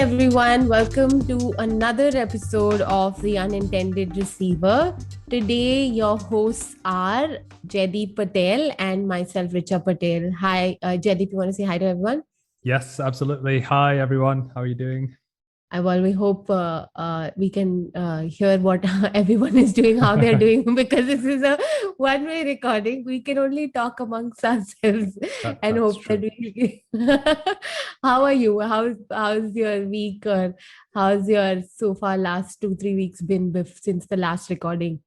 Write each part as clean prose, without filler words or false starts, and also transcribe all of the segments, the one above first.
everyone, welcome to another episode of the Unintended Receiver. Today, your hosts are Jaidip Patel and myself, Richa Patel. Hi, Jaidip, you want to say hi to everyone? Yes, absolutely. Hi, everyone. How are you doing? We hope we can hear what everyone is doing, how they're doing, because this is a one-way recording. We can only talk amongst ourselves and That's hope true. that we. How are you? How's your week, or how's your so far last 2-3 weeks been since the last recording?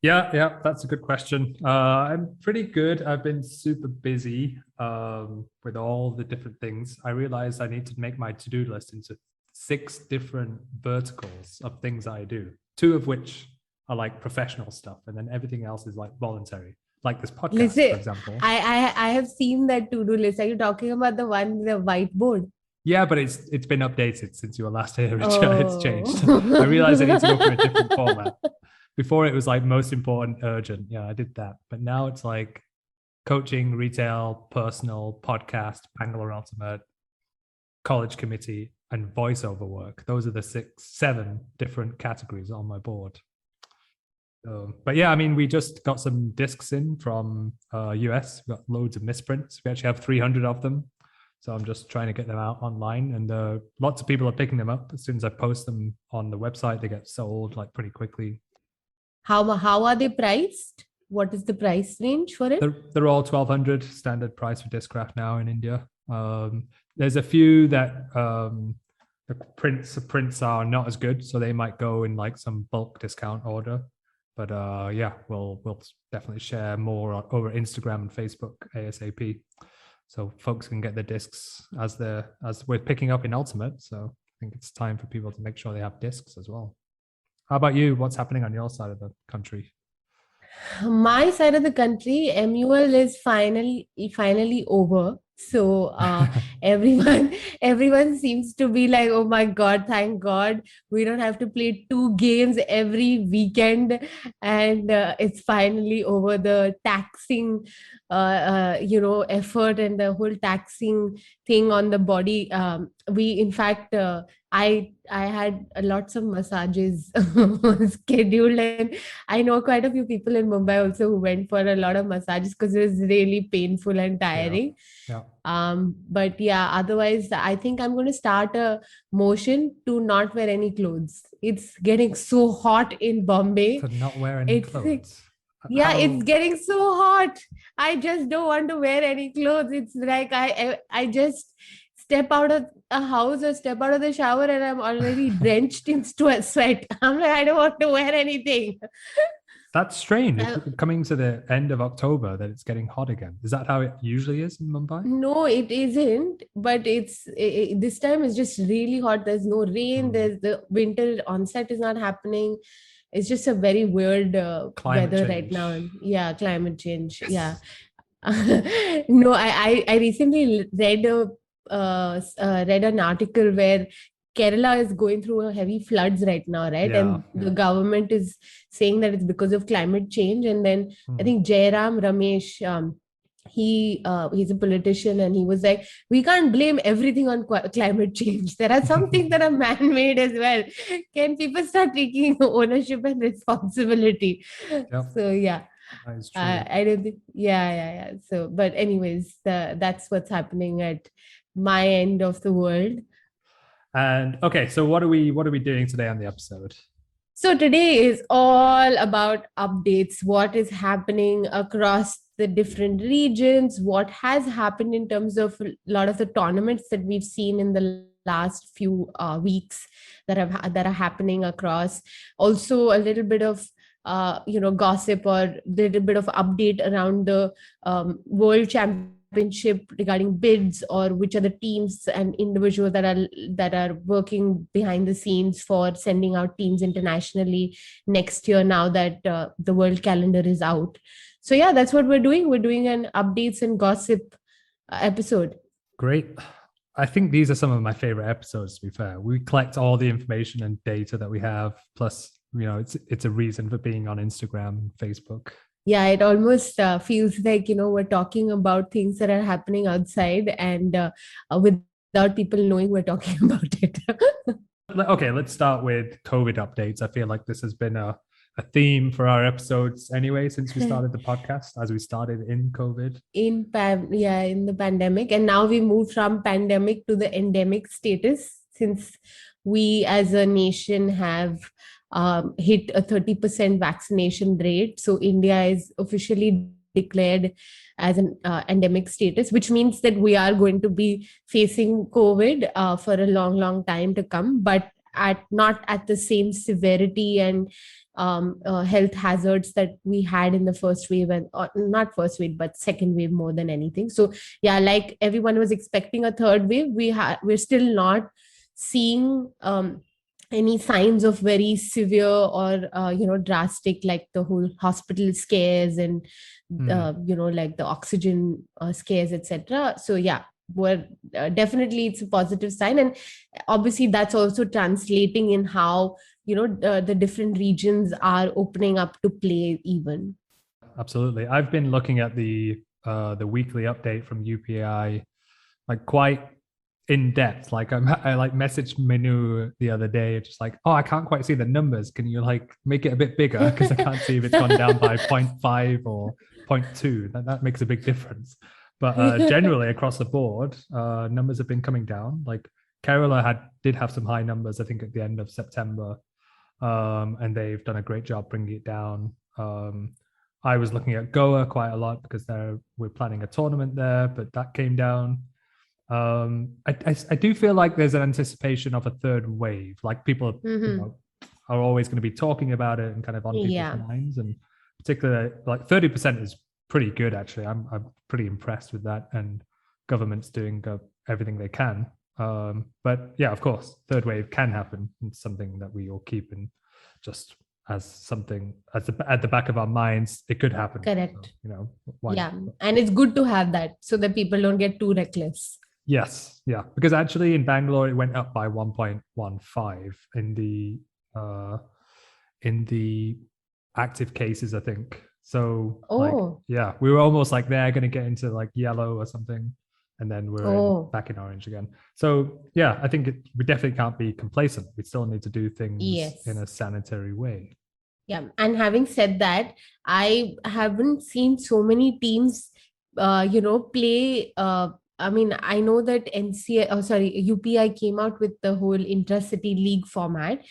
Yeah, that's a good question. I'm pretty good. I've been super busy with all the different things. I realized I need to make my to-do list into 6 different verticals of things I do, 2 of which are like professional stuff, and then everything else is like voluntary, like this podcast, Listen, for example. I have seen that to-do list. Are you talking about the one with the whiteboard? Yeah, but it's been updated since you were last here, Richa. Oh. It's changed. I realized I need to go for a different format. Before it was like most important, urgent. Yeah, I did that. But now it's like coaching, retail, personal, podcast, Bangalore Ultimate, college committee, and voiceover work. Those are the 7 different categories on my board. But yeah, I mean, we just got some discs in from US. We got loads of misprints. We actually have 300 of them. So I'm just trying to get them out online, and lots of people are picking them up. As soon as I post them on the website, they get sold like pretty quickly. How are they priced? What is the price range for it? They're all 1,200 standard price for Discraft now in India. There's a few that the prints are not as good, so they might go in like some bulk discount order. But yeah, we'll definitely share more over Instagram and Facebook ASAP, so folks can get the discs as we're picking up in Ultimate. So I think it's time for people to make sure they have discs as well. How about you? What's happening on your side of the country? My side of the country, MUL is finally over. So everyone seems to be like, oh my God, thank God we don't have to play 2 games every weekend, and it's finally over. The taxing effort and the whole taxing thing on the body. We in fact I had lots of massages scheduled, and I know quite a few people in Mumbai also who went for a lot of massages because it was really painful and tiring. Yeah. But yeah, otherwise, I think I'm going to start a motion to not wear any clothes. It's getting so hot in Bombay. To not wear any clothes. Yeah, it's getting so hot. I just don't want to wear any clothes. It's like I just step out of a house or step out of the shower and I'm already drenched in sweat. I'm like, I don't want to wear anything. That's strange. It's coming to the end of October that it's getting hot again. Is that how it usually is in Mumbai? No, it isn't. But this time it's just really hot. There's no rain. There's the winter onset is not happening. It's just a very weird weather change right now. Yeah, climate change. Yes. Yeah. No, I recently read an article where Kerala is going through heavy floods right now, right? Yeah, and the government is saying that it's because of climate change. And then I think Jairam Ramesh, he's a politician, and he was like, we can't blame everything on climate change. There are some things that are man-made as well. Can people start taking ownership and responsibility? Yep. So yeah. That is true. I don't think, yeah. So, but anyways, that's what's happening at my end of the world. And okay, so what are we doing today on the episode? So today is all about updates, what is happening across the different regions, what has happened in terms of a lot of the tournaments that we've seen in the last few weeks that are happening across. Also a little bit of gossip or a little bit of update around the World Championship regarding bids, or which are the teams and individuals that are working behind the scenes for sending out teams internationally next year, now that the world calendar is out. So yeah, that's what we're doing. We're doing an updates and gossip episode. Great. I think these are some of my favorite episodes, to be fair. We collect all the information and data that we have, plus it's a reason for being on Instagram and Facebook. Yeah, it almost feels like, we're talking about things that are happening outside, and with without people knowing we're talking about it. Okay, let's start with COVID updates. I feel like this has been a theme for our episodes anyway since we started the podcast, as we started in COVID. In the pandemic, and now we moved from pandemic to the endemic status, since we as a nation have hit a 30% vaccination rate. So India is officially declared as an endemic status, which means that we are going to be facing COVID for a long time to come, but not at the same severity and health hazards that we had in the first wave, and not first wave but second wave more than anything. So yeah, like everyone was expecting a third wave, we're still not seeing any signs of very severe or drastic, like the whole hospital scares and like the oxygen scares, etc. So yeah, we're definitely, it's a positive sign, and obviously that's also translating in how the different regions are opening up to play even. Absolutely. I've been looking at the weekly update from UPAI, like quite in depth. Like I like messaged Menu the other day, just like, oh, I can't quite see the numbers. Can you like make it a bit bigger? Because I can't see if it's gone down by 0.5 or 0.2. That makes a big difference. But generally across the board, numbers have been coming down. Like Kerala did have some high numbers, I think, at the end of September. And they've done a great job bringing it down. I was looking at Goa quite a lot because we're planning a tournament there, but that came down. I do feel like there's an anticipation of a third wave. Like people are always going to be talking about it and kind of on people's minds. And particularly like 30% is pretty good, actually. I'm pretty impressed with that. And government's doing everything they can. But yeah, of course, third wave can happen. It's something that we all keep in just as something at the back of our minds. It could happen. Correct. So, and it's good to have that so that people don't get too reckless. Yes, yeah, because actually in Bangalore it went up by 1.15 in the active cases, I think. So we were almost like they're going to get into like yellow or something, and then we're back in orange again. So yeah, I think we definitely can't be complacent. We still need to do things in a sanitary way. Yeah, and having said that, I haven't seen so many teams, play. I mean, I know that UPI came out with the whole Intra City League format,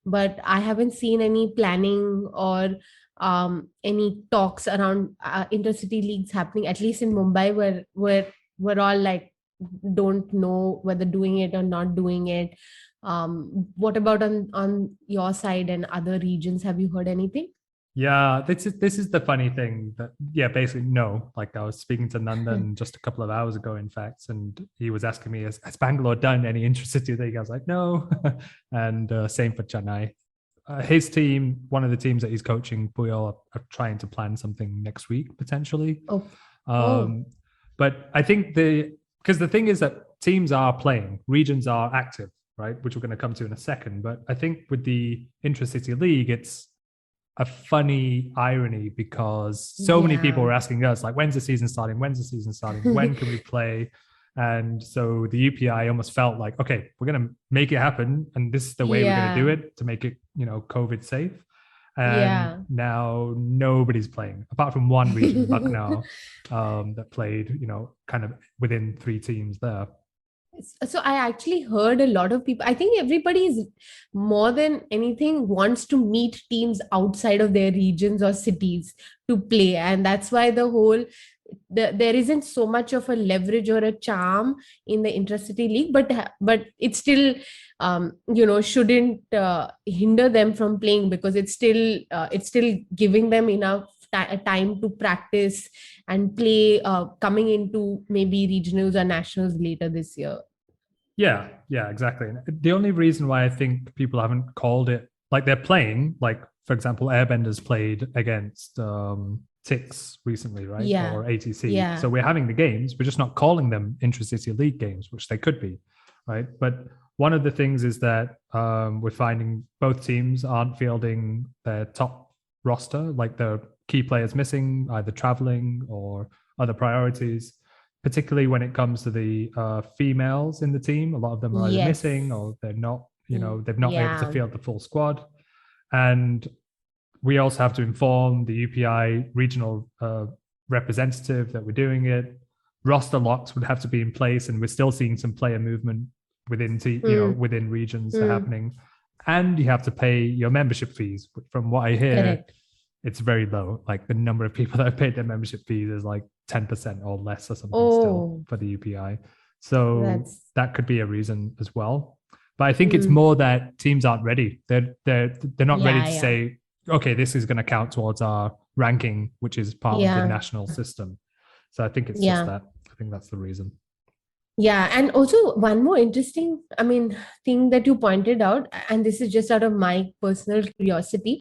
but I haven't seen any planning or any talks around intercity leagues happening, at least in Mumbai, where we're all like, don't know whether doing it or not doing it. What about on your side and other regions? Have you heard anything? Yeah, this is the funny thing that, basically no. Like I was speaking to Nandan just a couple of hours ago, in fact, and he was asking me, has Bangalore done any intercity league? I was like, no. And same for Chennai. His team, one of the teams that he's coaching, Puyol, are trying to plan something next week potentially. But I think because the thing is that teams are playing, regions are active, right? Which we're going to come to in a second. But I think with the Intra-City League, it's a funny irony because so many people were asking us, like, when's the season starting? When can we play? And so the UPI almost felt like, okay, we're going to make it happen. And this is the way we're going to do it to make it, COVID safe. And now nobody's playing, apart from one region, Lucknow, that played, kind of within 3 teams there. So I actually heard a lot of people, I think everybody is more than anything wants to meet teams outside of their regions or cities to play. And that's why there isn't so much of a leverage or a charm in the Intra-City League, but it still, shouldn't hinder them from playing, because it's still giving them enough time to practice and play, coming into maybe regionals or nationals later this year. Yeah, exactly. The only reason why I think people haven't called it, like they're playing, like for example, Airbenders played against Tix recently, right? Yeah. Or ATC. So we're having the games, we're just not calling them Intra-City League games, which they could be, right? But one of the things is that we're finding both teams aren't fielding their top roster, like the key players missing, either traveling or other priorities. particularly when it comes to the females in the team. A lot of them are either missing or they're not, they've not able to field the full squad. And we also have to inform the UPI regional representative that we're doing it. Roster locks would have to be in place, and we're still seeing some player movement within within regions happening. And you have to pay your membership fees. From what I hear, it's very low. Like the number of people that have paid their membership fees is like 10% or less or something still for the UPI. So that could be a reason as well. But I think it's more that teams aren't ready. They're not ready to say, okay, this is going to count towards our ranking, which is part of the national system. So I think it's just that. I think that's the reason. Yeah. And also one more interesting, thing that you pointed out, and this is just out of my personal curiosity,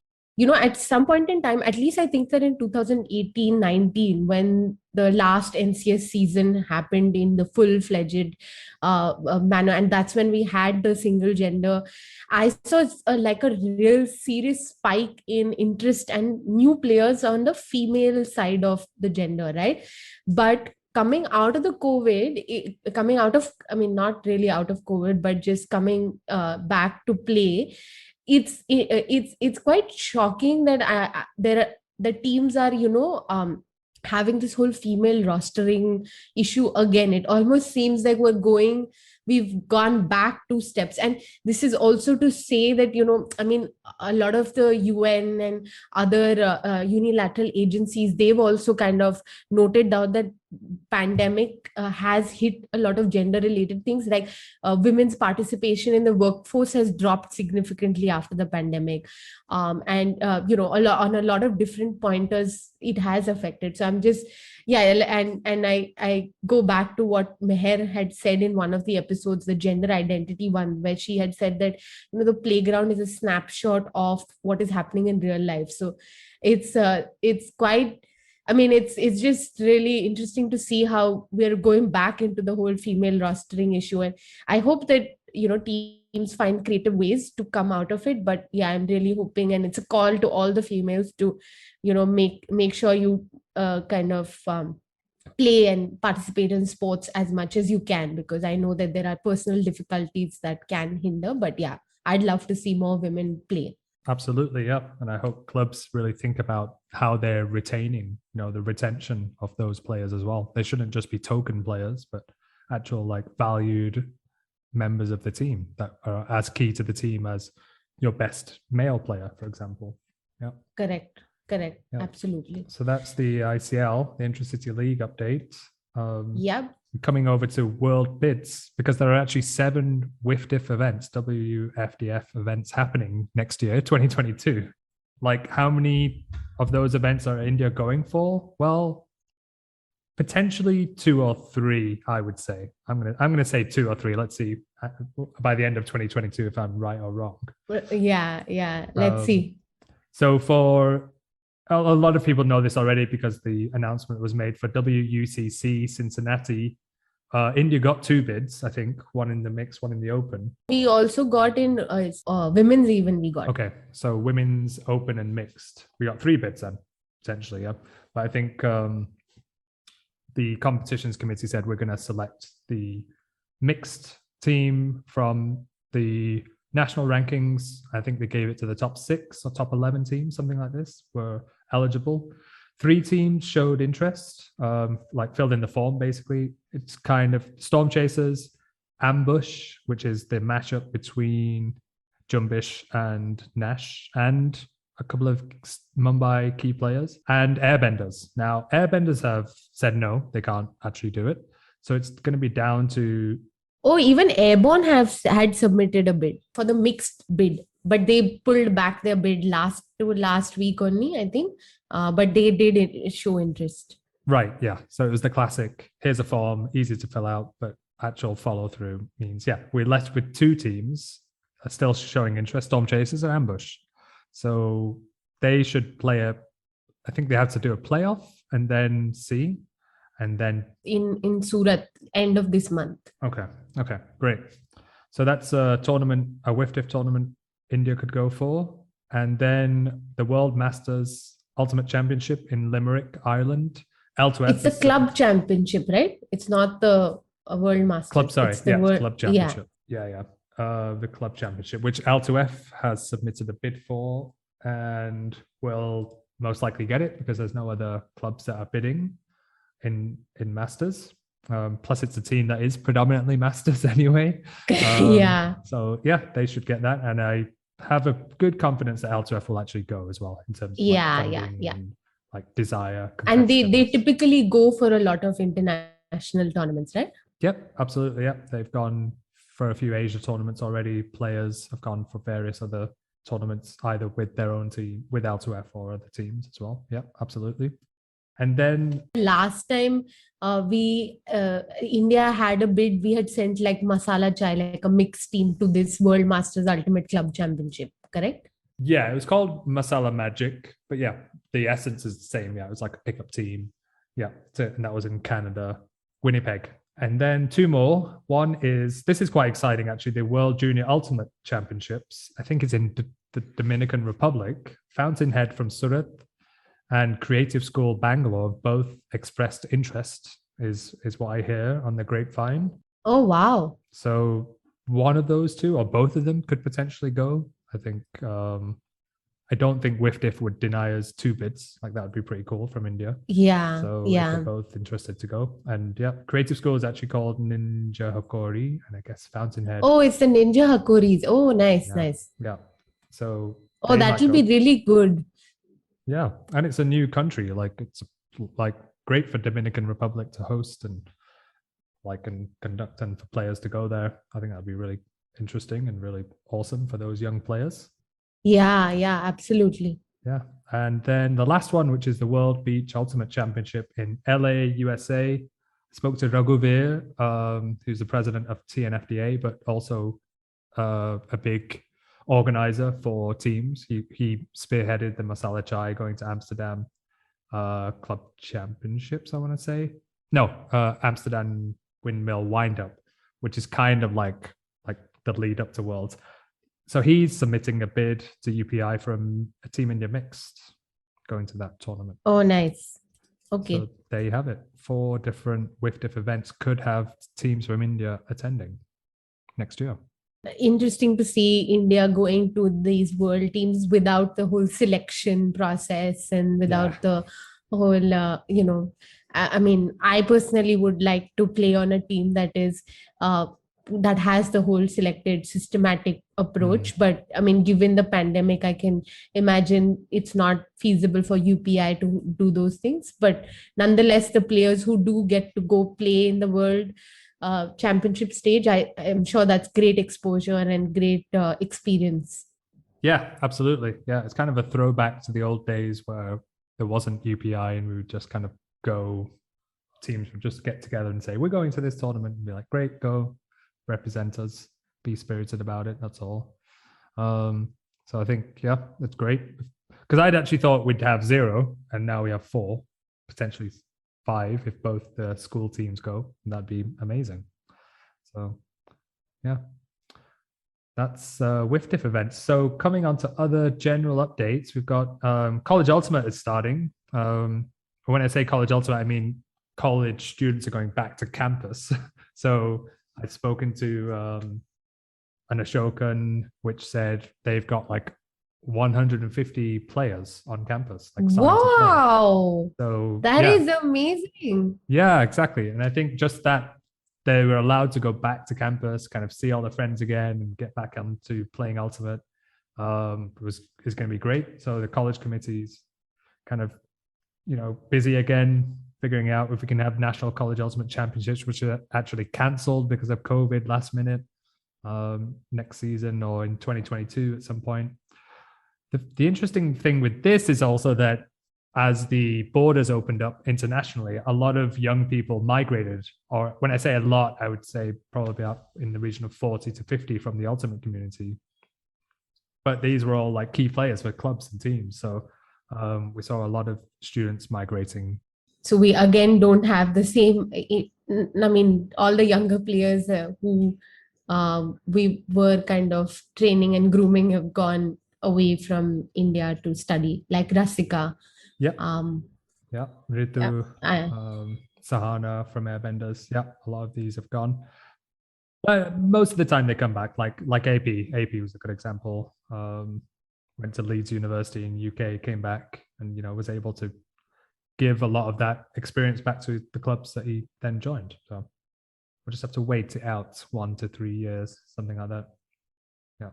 at some point in time, at least I think that in 2018-19, when the last NCS season happened in the full-fledged manner, and that's when we had the single gender, I saw like a real serious spike in interest and new players on the female side of the gender, right? But coming out of the COVID, not really out of COVID, but just coming back to play, it's quite shocking that the teams are having this whole female rostering issue again. It almost seems like we've gone back 2 steps. And this is also to say that a lot of the UN and other unilateral agencies, they've also kind of noted down that pandemic has hit a lot of gender related things, like women's participation in the workforce has dropped significantly after the pandemic, on a lot of different pointers it has affected. So I'm just and I go back to what Meher had said in one of the episodes, the gender identity one, where she had said that the playground is a snapshot of what is happening in real life. So it's quite, it's just really interesting to see how we're going back into the whole female rostering issue. And I hope that, teams find creative ways to come out of it. But I'm really hoping, and it's a call to all the females to, make sure you play and participate in sports as much as you can, because I know that there are personal difficulties that can hinder. But I'd love to see more women play. Absolutely, yeah. And I hope clubs really think about how they're retaining, the retention of those players as well. They shouldn't just be token players, but actual valued members of the team that are as key to the team as your best male player, for example. Yeah. Correct. Yeah. Absolutely. So that's the ICL, the Intra City League update. Coming over to World Bids, because there are actually 7 WFDF events happening next year, 2022. How many of those events are India going for? Well, potentially 2 or 3, I would say. I'm gonna say 2 or 3. Let's see by the end of 2022 if I'm right or wrong. Yeah. Let's see. So for a lot of people know this already because the announcement was made for WUCC Cincinnati. India got 2 bids, I think, one in the mix, one in the open. We also got in women's even we got. Okay, so women's, open and mixed. We got 3 bids then, essentially, yeah. But I think the competitions committee said we're going to select the mixed team from the national rankings. I think they gave it to the top 6 or top 11 teams, something like this, were eligible. 3 teams showed interest, filled in the form, basically. It's kind of Storm Chasers, Ambush, which is the matchup between Jumbish and Nash, and a couple of Mumbai key players, and Airbenders. Now, Airbenders have said no, they can't actually do it. So it's going to be down to... Oh, even Airborne had submitted a bid for the mixed bid, but they pulled back their bid last week only, I think. But they did show interest. Right, yeah. So it was the classic, here's a form, easy to fill out, but actual follow-through means, we're left with 2 teams still showing interest, Storm Chasers and Ambush. So they should I think they have to do a playoff and then see. And then in Surat, end of this month. Okay, great. So that's a WFDF tournament India could go for. And then the World Masters Ultimate Championship in Limerick, Ireland. L2F. It's the club championship, right? It's not the World Masters. Club, sorry. It's the club championship. Yeah. The club championship, which L2F has submitted a bid for and will most likely get it because there's no other clubs that are bidding in Masters. Plus, it's a team that is predominantly Masters anyway. So yeah, they should get that, and I have a good confidence that L2F will actually go as well in terms of funding and like desire. And they typically go for a lot of international tournaments, right? Yep, absolutely. Yep, they've gone for a few Asia tournaments already. Players have gone for various other tournaments, either with their own team, with L2F or other teams as well. Yep, absolutely. And then last time India had a bid, we had sent like Masala Chai, like a mixed team to this World Masters Ultimate Club Championship, correct? Yeah, it was called Masala Magic, but yeah, the essence is the same. Yeah, it was like a pickup team. Yeah, and that was in Canada, Winnipeg. And then two more. One is, this is quite exciting actually, the World Junior Ultimate Championships. I think it's in the Dominican Republic. Fountainhead from Surat and Creative School Bangalore both expressed interest, is what I hear on the grapevine. Oh, wow. So one of those two or both of them could potentially go. I think, I don't think WFDF would deny us 2 bids. Like that would be pretty cool from India. Yeah. So they're both interested to go. And yeah, Creative School is actually called Ninja Hokori, and I guess Fountainhead. Oh, it's the Ninja Hakoris. Oh, nice. Yeah. So. Oh, that will be really good. Yeah, and it's a new country. Like it's like great for Dominican Republic to host and conduct, and for players to go there. I think that'd be really interesting and really awesome for those young players. Yeah, absolutely. Yeah, and then the last one, which is the World Beach Ultimate Championship in LA, USA. I spoke to Raghuveer, who's the president of TNFDA, but also a big organizer for teams. He spearheaded the Masala Chai going to Amsterdam Club Championships, I want to say. No, Amsterdam Windmill Windup, which is kind of like the lead up to Worlds. So he's submitting a bid to UPAI from a Team India Mixed going to that tournament. Oh, nice. Okay. So there you have it. 4 different WFDF events could have teams from India attending next year. Interesting to see India going to these world teams without the whole selection process and without the whole, I mean, I personally would like to play on a team that is that has the whole selected systematic approach. But I mean, given the pandemic, I can imagine it's not feasible for UPI to do those things. But nonetheless, the players who do get to go play in the world championship stage, I am sure that's great exposure and great experience. Yeah, absolutely. Yeah, it's kind of a throwback to the old days where there wasn't UPI and we would just kind of go, teams would just get together and say, we're going to this tournament, and be like, great, go, represent us, be spirited about it, that's all. So I think, yeah, that's great. Because I'd actually thought we'd have 0, and now we have 4, potentially 5 if both the school teams go. That'd be amazing. So, yeah. That's WFDF events. So coming on to other general updates, we've got College Ultimate is starting. When I say College Ultimate, I mean college students are going back to campus. So I've spoken to an Ashokan, which said they've got like 150 players on campus. Like wow. So that is amazing. Yeah, exactly. And I think just that they were allowed to go back to campus, kind of see all their friends again and get back onto playing Ultimate is going to be great. So the college committee's kind of, busy again, figuring out if we can have National College Ultimate Championships, which are actually cancelled because of COVID last minute, next season or in 2022 at some point. The interesting thing with this is also that as the borders opened up internationally, a lot of young people migrated, or when I say a lot, I would say probably up in the region of 40 to 50 from the Ultimate community. But these were all like key players for clubs and teams. So we saw a lot of students migrating. So we again don't have the same, I mean, all the younger players who we were kind of training and grooming have gone away from India to study, like Rasika. Yeah. Yeah, Yeah. Ritu, Sahana from Airbenders. Yeah, a lot of these have gone. But most of the time they come back. Like AP. AP was a good example. Went to Leeds University in UK, came back, and was able to give a lot of that experience back to the clubs that he then joined. So we'll just have to wait it out 1 to 3 years, something like that. Yeah.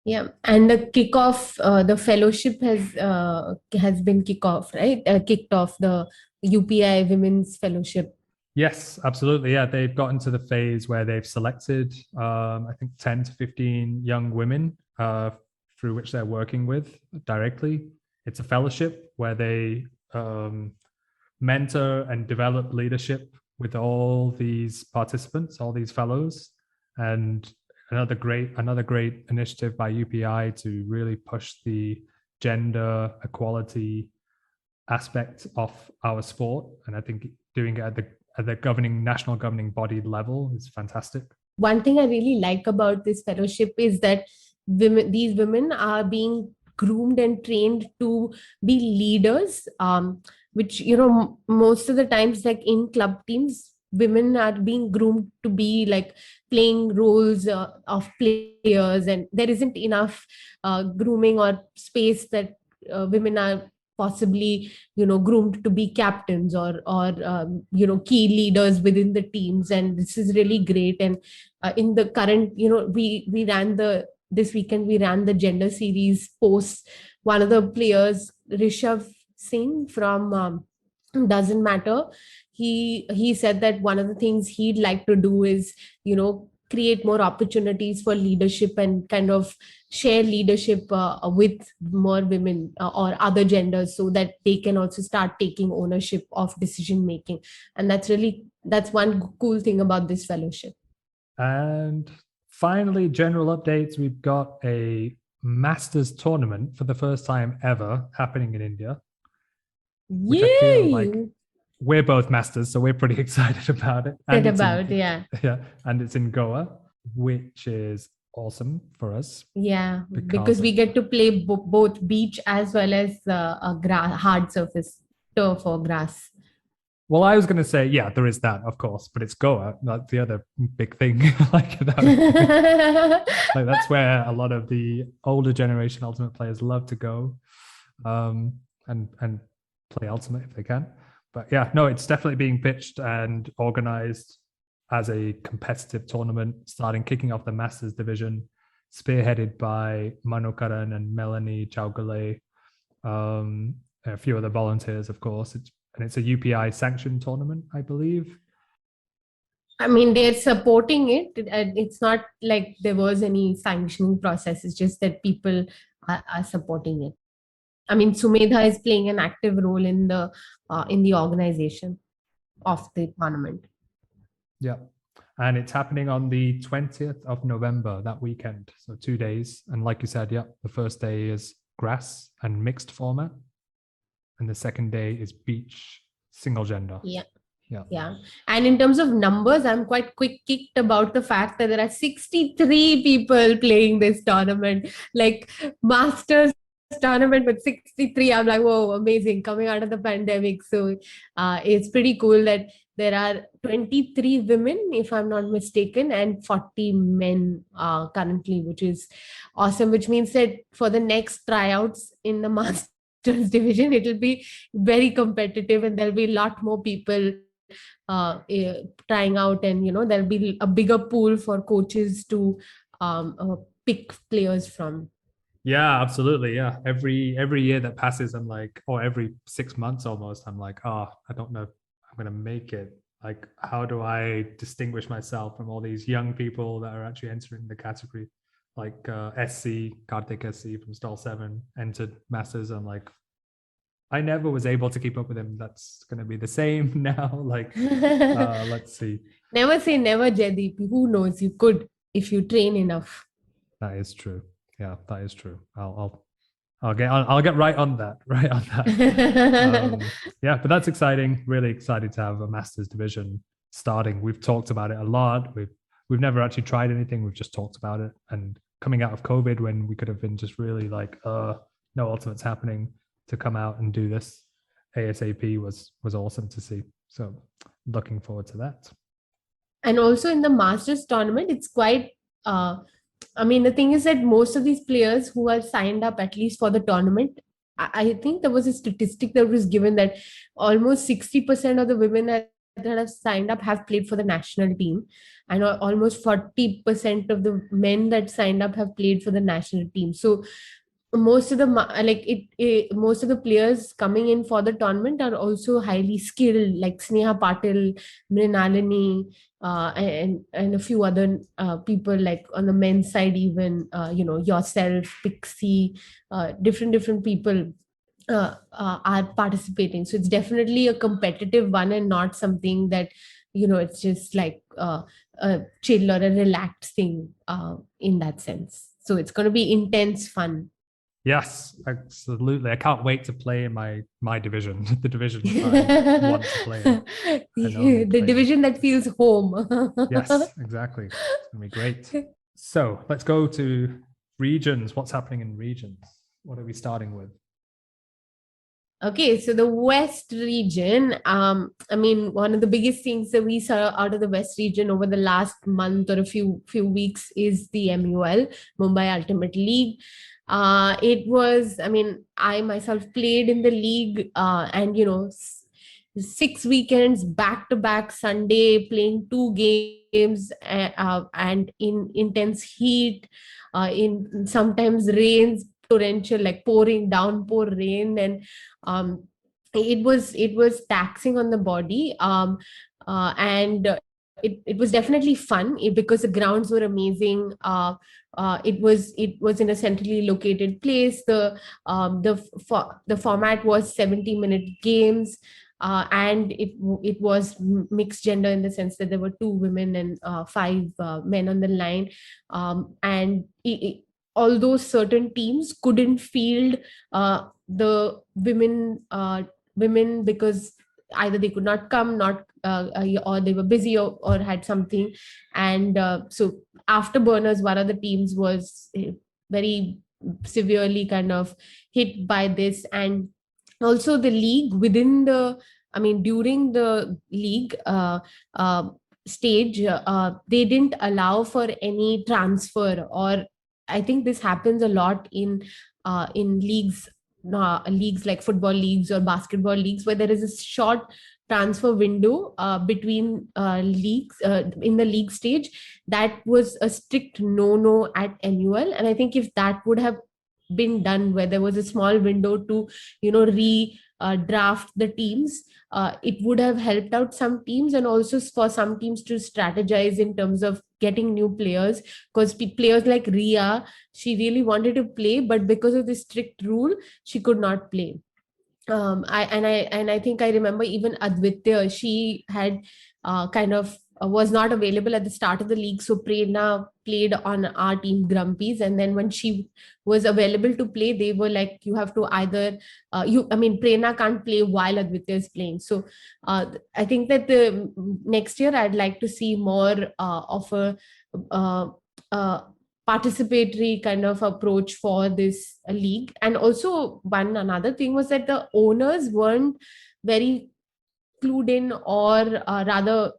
Yeah, and the kickoff, the fellowship has been kicked off, right? Kicked off the UPI Women's Fellowship. Yes, absolutely. Yeah, they've gotten to the phase where they've selected, I think, 10 to 15 young women through which they're working with directly. It's a fellowship where they mentor and develop leadership with all these participants, all these fellows, and another great initiative by UPI to really push the gender equality aspect of our sport. And I think doing it at the national governing body level is fantastic. One thing I really like about this fellowship is that these women are being groomed and trained to be leaders, which most of the times, like in club teams, women are being groomed to be like playing roles of players, and there isn't enough grooming or space that women are possibly groomed to be captains or key leaders within the teams. And this is really great. And in the current, we ran this weekend we ran the gender series post. One of the players, Rishabh Singh from Doesn't Matter, he said that one of the things he'd like to do is create more opportunities for leadership and kind of share leadership with more women or other genders, so that they can also start taking ownership of decision making. And that's one cool thing about this fellowship. And finally, general updates. We've got a Masters tournament for the first time ever happening in India, which I feel like we're both Masters, so we're pretty excited about it. And yeah, and it's in Goa, which is awesome for us. Yeah, because we get to play both beach as well as hard surface, turf or grass. Well, I was going to say, yeah, there is that, of course, but it's Goa, not the other big thing. like that's where a lot of the older generation Ultimate players love to go, and play Ultimate if they can. But yeah, no, it's definitely being pitched and organized as a competitive tournament, kicking off the Masters division, spearheaded by Manu Karan and Melanie Chaugale, a few other volunteers, of course. It's a UPI sanctioned tournament, I believe. I mean, they're supporting it. It's not like there was any sanctioning process. It's just that people are supporting it. I mean, Sumedha is playing an active role in the organization of the tournament. Yeah. And it's happening on the 20th of November, that weekend. So 2 days. And like you said, yeah, the first day is grass and mixed format. And the second day is beach, single gender. Yeah. And in terms of numbers, I'm quite kicked about the fact that there are 63 people playing this tournament, like Masters tournament with 63. I'm like, whoa, amazing, coming out of the pandemic. So it's pretty cool that there are 23 women, if I'm not mistaken, and 40 men currently, which is awesome, which means that for the next tryouts in the Masters division, it will be very competitive, and there'll be a lot more people trying out, and there'll be a bigger pool for coaches to pick players from. Yeah, absolutely. Yeah, every year that passes, I'm like, or every 6 months almost, I'm like, I don't know if I'm gonna make it. Like, how do I distinguish myself from all these young people that are actually entering the category? Like SC, Karthik SC from Stall 7 entered Masters. I'm like, I never was able to keep up with him. That's going to be the same now. Like, let's see. Never say never, Jaidip. Who knows? You could if you train enough. That is true. Yeah, that is true. I'll get right on that. Right on that. Yeah, but that's exciting. Really excited to have a Masters division starting. We've talked about it a lot. We've never actually tried anything. We've just talked about it. And coming out of COVID, when we could have been just really like, no Ultimates happening, to come out and do this ASAP was awesome to see. So looking forward to that. And also in the Masters tournament, it's quite. I mean, the thing is that most of these players who are signed up, at least for the tournament, I think there was a statistic that was given that almost 60% of the women that have signed up have played for the national team, and almost 40% of the men that signed up have played for the national team. So most of the most of the players coming in for the tournament are also highly skilled, like Sneha Patel, Mrinalini, and a few other people, like on the men's side, even yourself, Pixie, different people are participating. So it's definitely a competitive one, and not something that it's just like a chill or a relaxed thing in that sense. So it's going to be intense fun. Yes, absolutely. I can't wait to play in my division, the division I want to play in. The division that feels home. Yes, exactly. It's going to be great. So let's go to regions. What's happening in regions? What are we starting with? Okay, so the West region, I mean, one of the biggest things that we saw out of the West region over the last month or a few weeks is the MUL, Mumbai Ultimate League. It was, I mean, I myself played in the league, and 6 weekends back to back, Sunday playing 2 games, and in intense heat, in sometimes rains, torrential, like pouring downpour rain, and it was taxing on the body, and it was definitely fun, because the grounds were amazing. It was in a centrally located place. The format was 70-minute games, and it was mixed gender, in the sense that there were 2 women and 5 men on the line, and although certain teams couldn't field the women because either they could not come, not or they were busy, or had something, and so Afterburners, one of the teams, was very severely kind of hit by this. And also the league within the I mean during the league stage, they didn't allow for any transfer, or I think this happens a lot in leagues like football leagues or basketball leagues, where there is a short transfer window between leagues in the league stage. That was a strict no at MUL, and I think if that would have been done, where there was a small window to draft the teams, it would have helped out some teams, and also for some teams to strategize in terms of getting new players, because players like Ria, she really wanted to play, but because of the strict rule, she could not play. I think I remember even Advitya, she had kind of was not available at the start of the league. So Prerna played on our team, Grumpies, and then when she was available to play, they were like, you have to either Prerna can't play while Advitya is playing. So I think that the next year I'd like to see more of a participatory kind of approach for this league. And also another thing was that the owners weren't very clued in, or rather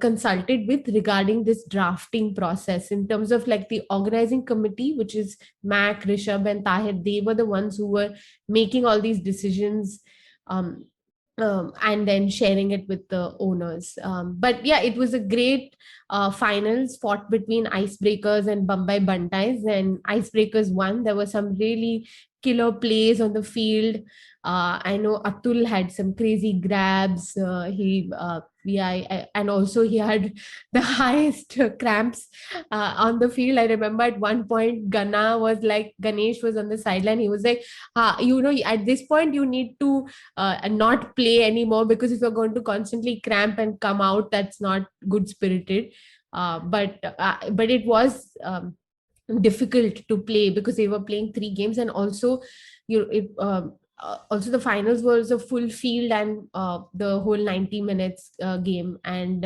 consulted with regarding this drafting process, in terms of like the organizing committee, which is Mac, Rishabh and Tahir. They were the ones who were making all these decisions, and then sharing it with the owners. But yeah, it was a great finals fought between Icebreakers and Bombay Buntais, and Icebreakers won. There were some really killer plays on the field. I know Atul had some crazy grabs. And also he had the highest cramps on the field. I remember at one point, Ganesh was on the sideline. He was like, at this point you need to not play anymore, because if you're going to constantly cramp and come out, that's not good spirited. But it was difficult to play, because they were playing 3 games, and also also the finals was a full field, and the whole 90 minutes game. And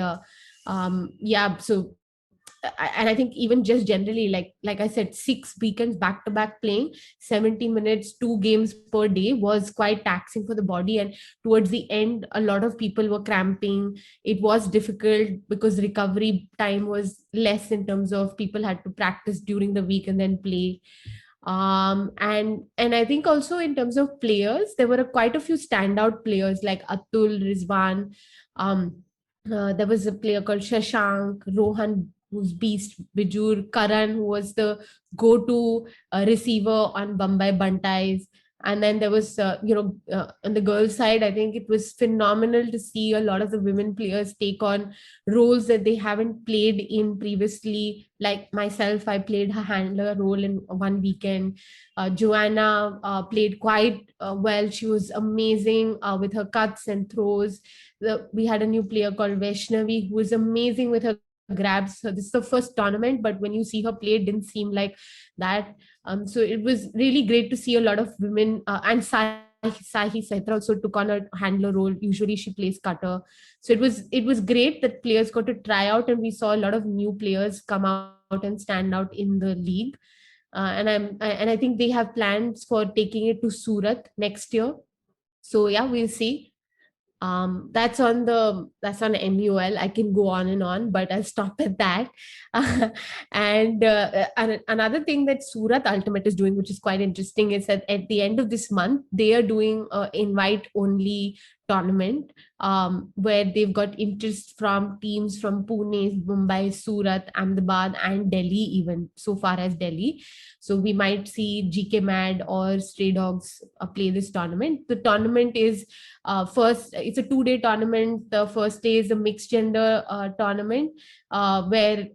so and I think even just generally, like I said, 6 weekends back to back playing 70 minutes, 2 games per day was quite taxing for the body. And towards the end, a lot of people were cramping. It was difficult because recovery time was less in terms of people had to practice during the week and then play. And I think also in terms of players, there were quite a few standout players like Atul, Rizwan. There was a player called Shashank, Rohan, who's beast, Bijur, Karan, who was the go-to receiver on Mumbai Bantais. And then there was, on the girls' side, I think it was phenomenal to see a lot of the women players take on roles that they haven't played in previously. Like myself, I played her handler role in one weekend. Joanna played quite well. She was amazing with her cuts and throws. We had a new player called Vaishnavi who was amazing with her grabs. So this is the first tournament, but when you see her play, it didn't seem like that. So it was really great to see a lot of women, and Sahi Saitra also took on a handler role. Usually she plays cutter. So it was great that players got to try out, and we saw a lot of new players come out and stand out in the league. And I think they have plans for taking it to Surat next year. So yeah, we'll see. That's on MUL. I can go on and on, but I'll stop at that. And another thing that Surat Ultimate is doing, which is quite interesting, is that at the end of this month they are doing an invite only tournament, where they've got interest from teams from Pune, Mumbai, Surat, Ahmedabad, and Delhi, even so far as Delhi. So we might see GK Mad or Stray Dogs play this tournament. The tournament is first, it's a 2-day tournament. The first day is a mixed gender tournament, where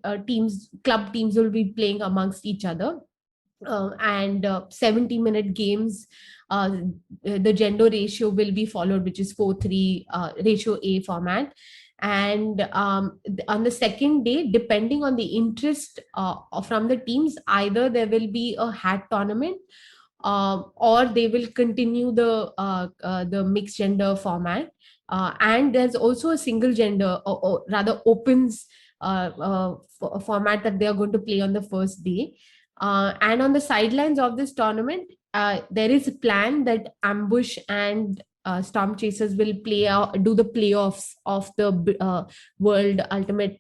club teams will be playing amongst each other, and 70-minute games. The gender ratio will be followed, which is 4:3 ratio A format. And on the second day, depending on the interest from the teams, either there will be a hat tournament, or they will continue the mixed gender format. And there's also a single gender, or rather opens format that they are going to play on the first day. And on the sidelines of this tournament, there is a plan that Ambush and Storm Chasers will do the playoffs of the World Ultimate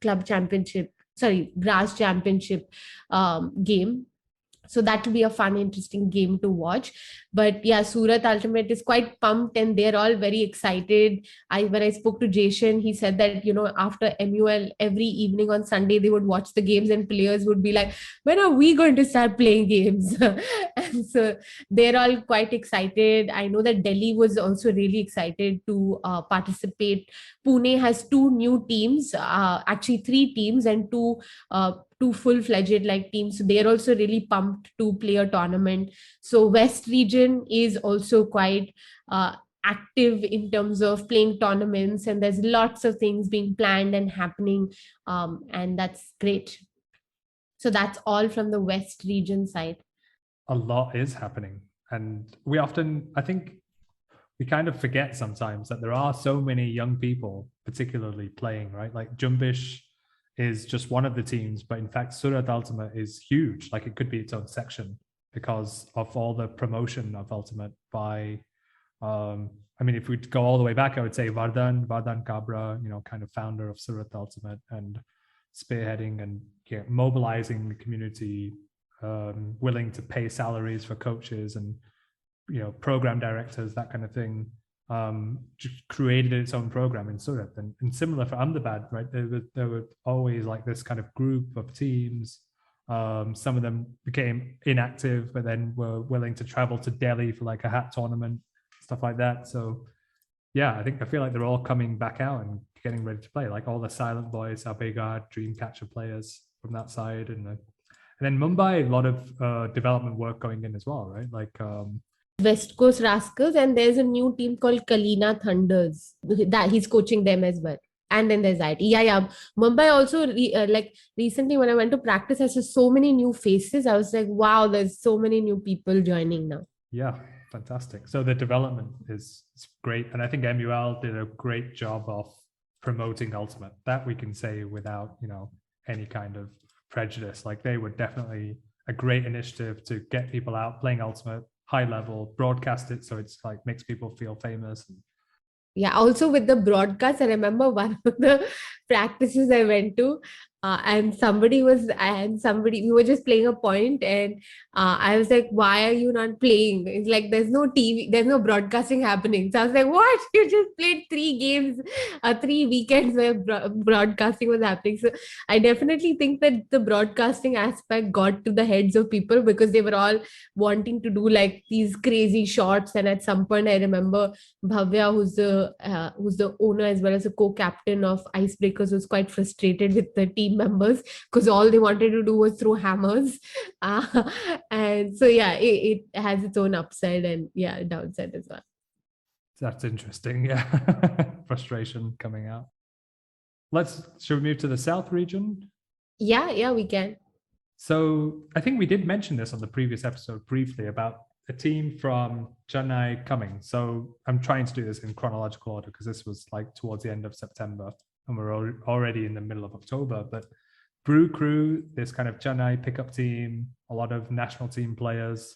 Club Championship, sorry, Grass Championship game. So that will be a fun, interesting game to watch. But yeah, Surat Ultimate is quite pumped, and they're all very excited. When I spoke to Jason, he said that, after MUL, every evening on Sunday they would watch the games, and players would be like, when are we going to start playing games? And so they're all quite excited. I know that Delhi was also really excited to participate. Pune has 2 new teams, actually 3 teams, and two full-fledged like teams. So they're also really pumped to play a tournament. So West region is also quite active in terms of playing tournaments, and there's lots of things being planned and happening, and that's great. So that's all from the West region side. A lot is happening, and I think we kind of forget sometimes that there are so many young people particularly playing, right? Like Jumbish is just one of the teams, but in fact Surat Ultimate is huge. Like it could be its own section because of all the promotion of Ultimate by if we go all the way back, I would say Vardhan Kabra, kind of founder of Surat Ultimate, and spearheading and mobilizing the community, willing to pay salaries for coaches and program directors, that kind of thing. Just created its own program in Surat, and similar for Ahmedabad, right? There were always like this kind of group of teams. Some of them became inactive, but then were willing to travel to Delhi for like a hat tournament, stuff like that. So yeah, I feel like they're all coming back out and getting ready to play. Like all the Silent Boys, Abegard, Dreamcatcher players from that side, and then Mumbai, a lot of development work going in as well, right? Like West Coast Rascals, and there's a new team called Kalina Thunders that he's coaching them as well. And then there's IT. Yeah. Mumbai also, recently when I went to practice, I saw so many new faces. I was like, wow, there's so many new people joining now. Yeah, fantastic. So the development is great. And I think MUL did a great job of promoting Ultimate. That we can say without, any kind of prejudice. Like they were definitely a great initiative to get people out playing Ultimate, high level, broadcast it so it's like makes people feel famous. Yeah, also with the broadcast, I remember one of the practices I went to, we were just playing a point, and I was like, why are you not playing? It's like, there's no TV, there's no broadcasting happening. So I was like, what? You just played 3 games, 3 weekends where broadcasting was happening. So I definitely think that the broadcasting aspect got to the heads of people because they were all wanting to do like these crazy shots. And at some point, I remember Bhavya, who's the owner as well as a co-captain of Icebreakers, was quite frustrated with the team members because all they wanted to do was throw hammers. And so yeah, it has its own upside and yeah, downside as well. That's interesting. Yeah, frustration coming out. Should we move to the South region? Yeah, we can. So I think we did mention this on the previous episode briefly about a team from Chennai coming. So I'm trying to do this in chronological order because this was like towards the end of September and we're already in the middle of October. But Brew Crew, this kind of Chennai pickup team, a lot of national team players,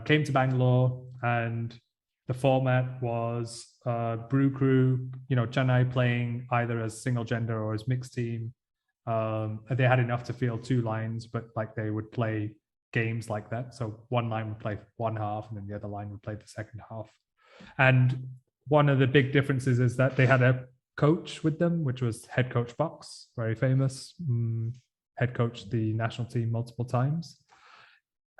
came to Bangalore, and the format was Brew Crew, Chennai playing either as single gender or as mixed team. They had enough to field 2 lines, but like they would play games like that. So one line would play one half and then the other line would play the second half. And one of the big differences is that they had a coach with them, which was head coach Box, very famous, head coach the national team multiple times.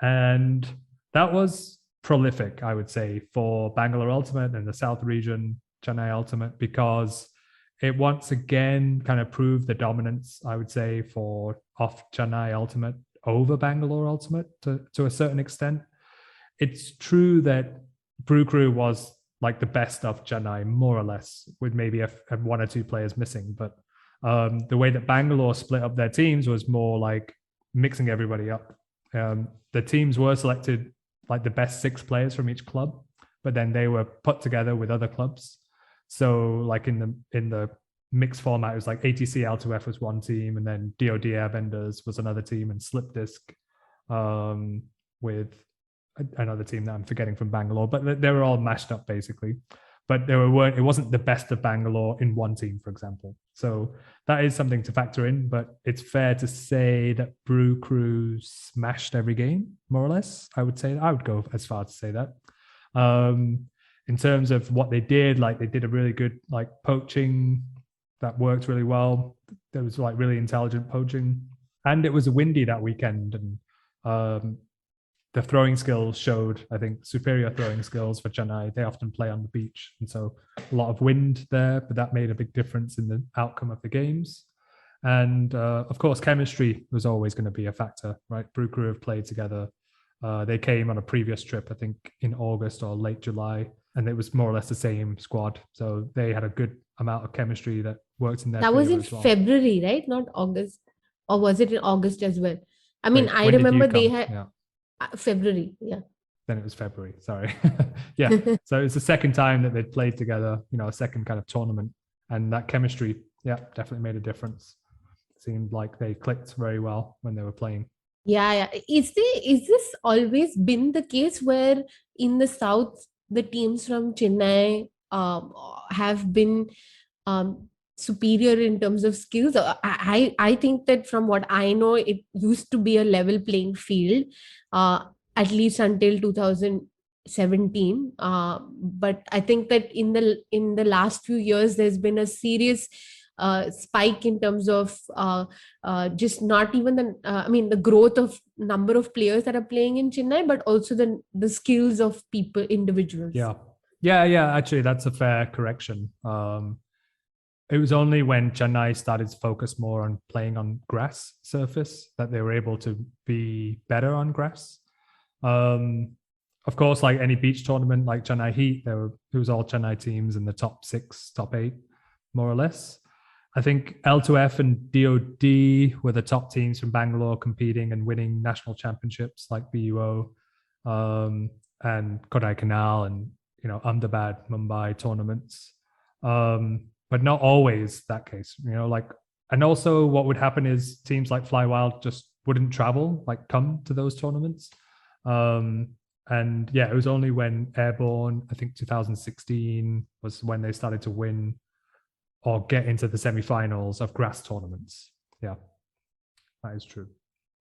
And that was prolific, I would say, for Bangalore Ultimate and the South region, Chennai Ultimate, because it once again kind of proved the dominance, I would say, of Chennai Ultimate over Bangalore Ultimate to a certain extent. It's true that Brew Crew was like the best of Chennai, more or less, with maybe a 1 or 2 players missing. But the way that Bangalore split up their teams was more like mixing everybody up. The teams were selected like the best 6 players from each club, but then they were put together with other clubs. So like in the mixed format, it was like ATC L2F was one team, and then DOD Airbenders was another team, and Slip Disc with another team that I'm forgetting from Bangalore. But they were all mashed up basically. But it wasn't the best of Bangalore in one team, for example. So that is something to factor in. But it's fair to say that Brew Crew smashed every game, more or less. I would go as far to say that. In terms of what they did, like they did a really good like poaching that worked really well. There was like really intelligent poaching, and it was windy that weekend, and the throwing skills showed, I think, superior throwing skills for Chennai. They often play on the beach, and so a lot of wind there, but that made a big difference in the outcome of the games. And of course, chemistry was always going to be a factor, right? Brew Crew have played together. They came on a previous trip, I think, in August or late July, and it was more or less the same squad. So they had a good amount of chemistry that worked in their That was in well. February, right? Not August. Or was it in August as well? I mean, I remember they had February. Yeah. Then it was February. Sorry. Yeah. So it's the second time that they'd played together, a second kind of tournament. And that chemistry, yeah, definitely made a difference. It seemed like they clicked very well when they were playing. Yeah. Is this always been the case where in the South, the teams from Chennai have been superior in terms of skills? I think that from what I know, it used to be a level playing field, at least until 2017. But I think that in the last few years, there's been a serious spike in terms of just not even the growth of number of players that are playing in Chennai, but also the skills of individuals. Yeah. Actually, that's a fair correction. It was only when Chennai started to focus more on playing on grass surface that they were able to be better on grass. Of course, like any beach tournament, like Chennai Heat, it was all Chennai teams in the top 6, top 8, more or less. I think L2F and DOD were the top teams from Bangalore competing and winning national championships like BUO and Kodaikanal and Ahmedabad, Mumbai tournaments. But not always that case. Like And also what would happen is teams like Fly Wild just wouldn't travel, like come to those tournaments. And yeah, it was only when Airborne, I think 2016 was when they started to win or get into the semifinals of grass tournaments. Yeah, that is true.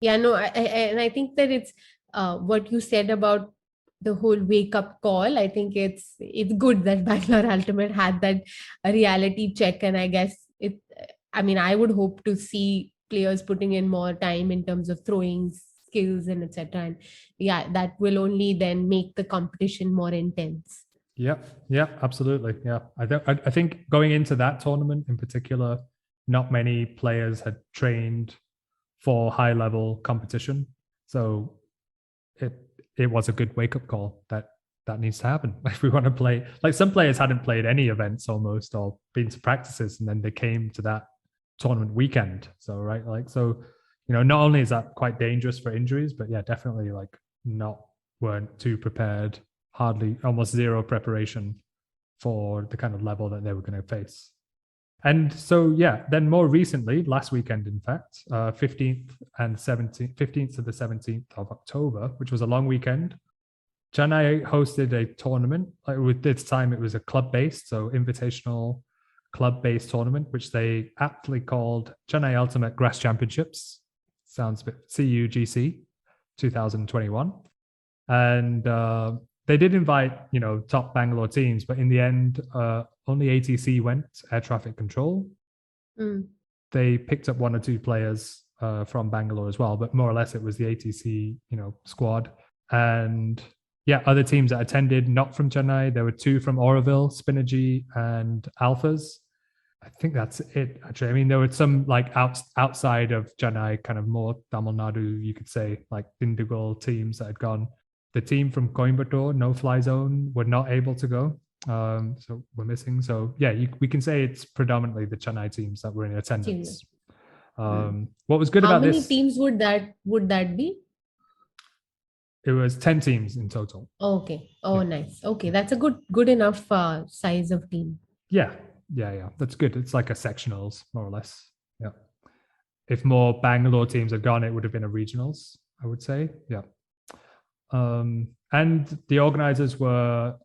Yeah, no, and I think that it's what you said about the whole wake up call. I think it's good that Bangalore Ultimate had that reality check, and I guess it. I mean, I would hope to see players putting in more time in terms of throwing skills and etc. And yeah, that will only then make the competition more intense. Yeah, absolutely. Yeah, I think going into that tournament in particular, not many players had trained for high level competition, so it was a good wake up call that needs to happen if we want to play. Like some players hadn't played any events almost or been to practices, and then they came to that tournament weekend. So right, like so, not only is that quite dangerous for injuries, but yeah, definitely like weren't too prepared. Hardly, almost zero preparation for the kind of level that they were going to face. And so, yeah, then more recently, last weekend, in fact, 15th and 17th, 15th to the 17th of October, which was a long weekend, Chennai hosted a tournament. With this time, it was a club-based, so invitational club-based tournament, which they aptly called Chennai Ultimate Grass Championships. Sounds a bit CUGC 2021. And they did invite, top Bangalore teams, but in the end, only ATC went, air traffic control. They picked up one or two players from Bangalore as well, but more or less it was the ATC, squad. And yeah, other teams that attended, not from Chennai. There were two from Oroville, Spinergy and Alphas. I think that's it, actually. I mean, there were some like outside of Chennai, kind of more Tamil Nadu, you could say, like Indigo teams that had gone. The team from Coimbatore, No Fly Zone, were not able to go. So we're missing. So yeah, we can say it's predominantly the Chennai teams that were in attendance. What was good about this? How many teams would that be? It was 10 teams in total. Okay. Oh, yeah. Nice. Okay, that's a good enough size of team. Yeah. That's good. It's like a sectionals, more or less. Yeah. If more Bangalore teams had gone, it would have been a regionals, I would say. Yeah. And the organizers were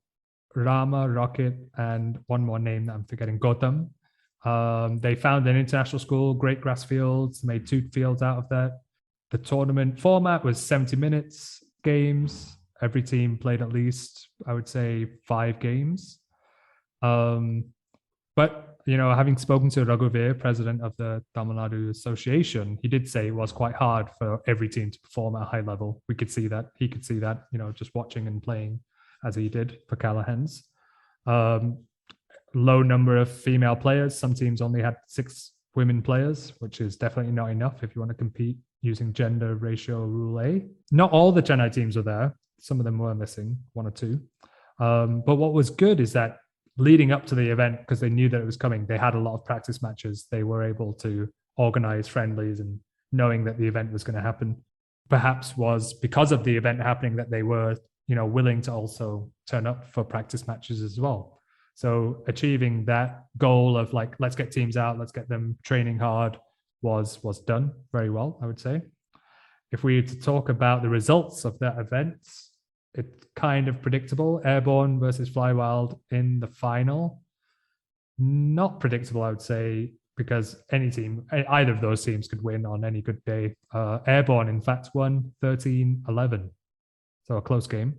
Rama, Rocket, and one more name that I'm forgetting, Gotham. They found an international school, great grass fields, made 2 fields out of that. The tournament format was 70 minutes games. Every team played at least, I would say, 5 games. But, having spoken to Raghuveer, president of the Tamil Nadu Association, he did say it was quite hard for every team to perform at a high level. We could see that. He could see that, just watching and playing as he did for Callahan's. Low number of female players. Some teams only had 6 women players, which is definitely not enough if you want to compete using gender ratio rule A. Not all the Chennai teams were there. Some of them were missing, 1 or 2. But what was good is that leading up to the event, because they knew that it was coming, they had a lot of practice matches. They were able to organize friendlies, and knowing that the event was going to happen, perhaps was because of the event happening that they were, willing to also turn up for practice matches as well. So achieving that goal of like, let's get teams out, let's get them training hard was done very well, I would say. If we were to talk about the results of that event, it's kind of predictable. Airborne versus Fly Wild in the final. Not predictable, I would say, because any team, either of those teams could win on any good day. Airborne, in fact, won 13-11. So a close game.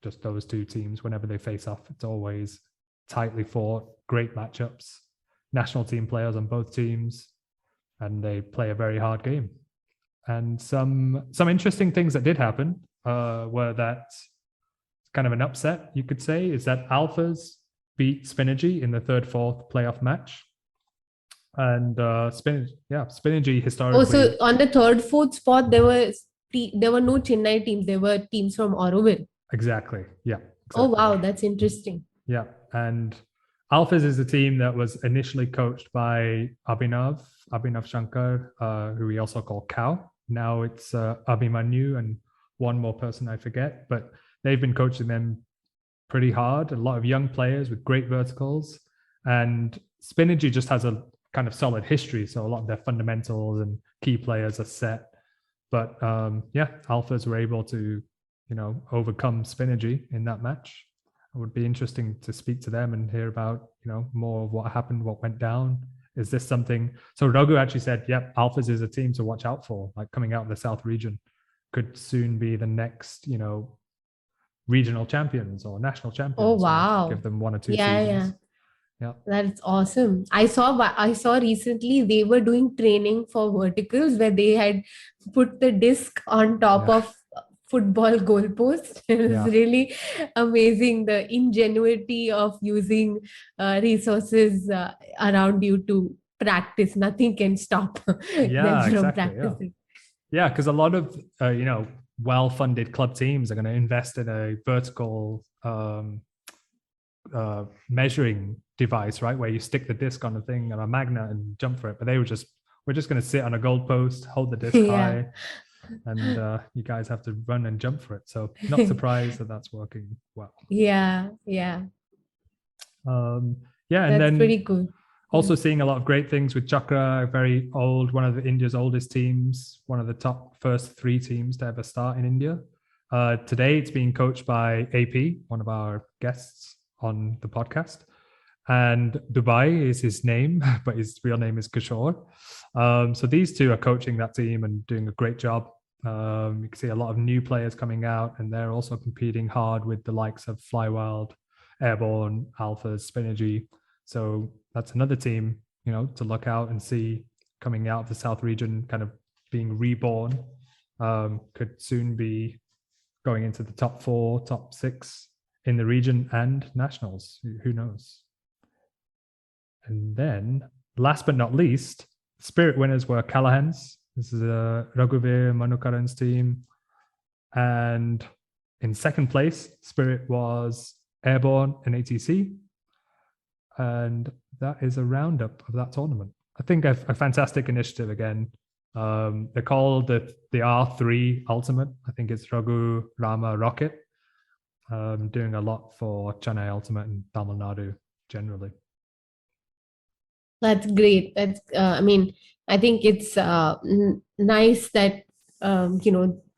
Just those 2 teams, whenever they face off, it's always tightly fought, great matchups, national team players on both teams, and they play a very hard game. And some interesting things that did happen were that kind of an upset, you could say, is that Alphas beat Spinergy in the 3rd-4th playoff match. And Spinergy historically... Oh, so on the 3rd, 4th spot, there were no Chennai teams. There were teams from Oroville. Exactly. Yeah. Exactly. Oh, wow. That's interesting. Yeah. And Alphas is the team that was initially coached by Abhinav Shankar, who we also call Cow. Now it's Abhimanyu and one more person I forget, but they've been coaching them pretty hard. A lot of young players with great verticals. And Spinergy just has a kind of solid history. So a lot of their fundamentals and key players are set. But Alphas were able to, overcome Spinergy in that match. It would be interesting to speak to them and hear about, more of what happened, what went down. Is this something? So Raghu actually said, yep, Alphas is a team to watch out for, like coming out of the South region. Could soon be the next, regional champions or national champions. Oh, wow. Give them 1 or 2 seasons. Yeah. That's awesome. I saw recently they were doing training for verticals where they had put the disc on top of football goalpost. It was really amazing, the ingenuity of using resources around you to practice. Nothing can stop them from practicing. Yeah, because a lot of well-funded club teams are going to invest in a vertical measuring device, right, where you stick the disc on a thing and a magnet and jump for it. But we're just going to sit on a goalpost, hold the disc high, and you guys have to run and jump for it. So not surprised that that's working well. Yeah. And that's then pretty cool. Also seeing a lot of great things with Chakra, very old, one of India's oldest teams, one of the top first 3 teams to ever start in India. Today it's being coached by AP, one of our guests on the podcast. And Dubai is his name, but his real name is Kishore. So these 2 are coaching that team and doing a great job. You can see a lot of new players coming out, and they're also competing hard with the likes of Flywild, Airborne, Alphas, Spinergy. So that's another team, to look out and see coming out of the South region, kind of being reborn. Could soon be going into the top 4, top 6 in the region and nationals. Who knows? And then, last but not least, Spirit winners were Callahan's. This is Raghuvir Manukaran's team. And in second place, Spirit was Airborne and ATC. And that is a roundup of that tournament. I think a fantastic initiative again. They're called the R3 Ultimate. I think it's Raghu Rama Rocket. Doing a lot for Chennai Ultimate and Tamil Nadu generally. That's great. That's I think it's nice that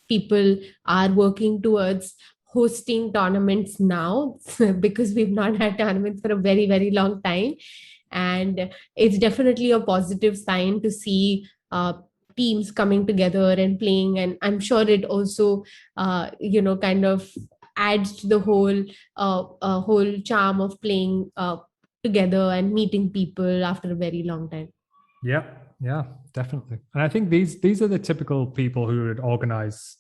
people are working towards hosting tournaments now because we've not had tournaments for a very, very long time. And it's definitely a positive sign to see teams coming together and playing. And I'm sure it also, kind of adds to the whole charm of playing together and meeting people after a very long time. Yeah, definitely. And I think these are the typical people who would organize,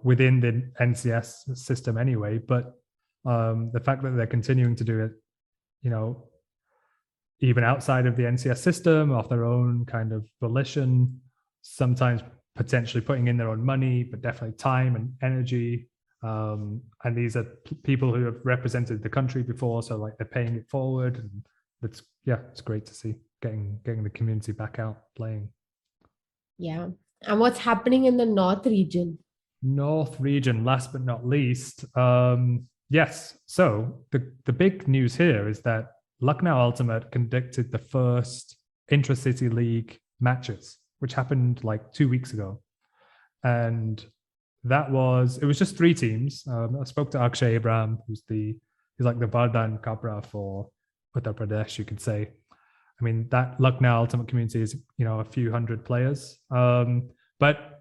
within the NCS system anyway. But the fact that they're continuing to do it, even outside of the NCS system, of their own kind of volition, sometimes potentially putting in their own money, but definitely time and energy. And these are people who have represented the country before, so like they're paying it forward, and it's great to see getting the community back out playing. Yeah. And what's happening in the North region? Last but not least, yes. So the big news here is that Lucknow Ultimate conducted the first Intra City League matches, which happened like 2 weeks ago, and it was just 3 teams. I spoke to Akshay Abraham, he's like the Vardhan Kabra for Uttar Pradesh, you could say. I mean, that Lucknow Ultimate community is, a few hundred players. But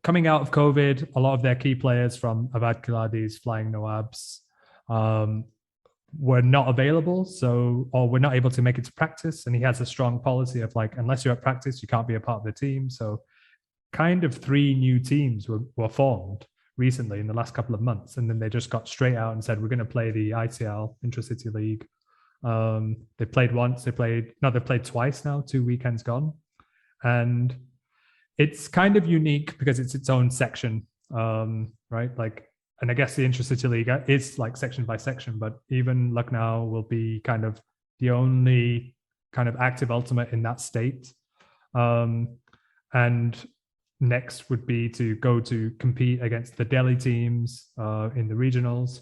coming out of COVID, a lot of their key players from Awadh Kiladis, Flying Nawabs, were not available, or were not able to make it to practice. And he has a strong policy of like, unless you're at practice, you can't be a part of the team. So kind of 3 new teams were formed recently in the last couple of months. And then they just got straight out and said, we're going to play the ICL, Intra City League. They played once, they've played twice now, 2 weekends gone. And it's kind of unique because it's its own section, right? Like, and I guess the Intra City League is like section by section, but even Lucknow will be kind of the only kind of active ultimate in that state. And next would be to go to compete against the Delhi teams in the regionals.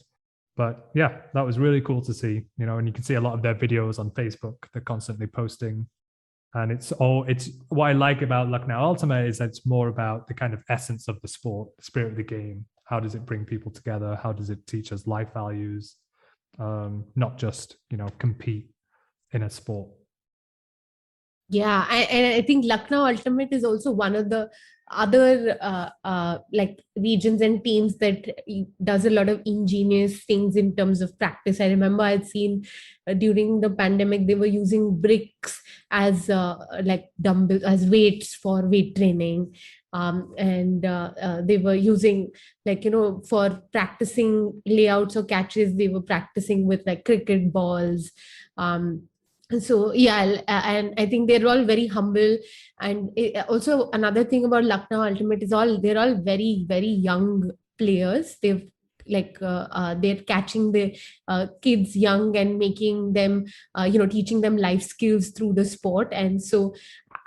But yeah, that was really cool to see, and you can see a lot of their videos on Facebook. They're constantly posting. And it's what I like about Lucknow Ultimate is that it's more about the kind of essence of the sport, the spirit of the game. How does it bring people together? How does it teach us life values? Not just, compete in a sport. Yeah, and I think Lucknow Ultimate is also one of the other like regions and teams that does a lot of ingenious things in terms of practice. I remember I'd seen during the pandemic they were using bricks as like dumbbells, as weights for weight training. And they were using, like, for practicing layouts or catches, they were practicing with like cricket balls. So yeah, and I think they're all very humble. And also another thing about Lucknow Ultimate is they're all very, very young players. They've like they're catching the kids young and making them teaching them life skills through the sport. And so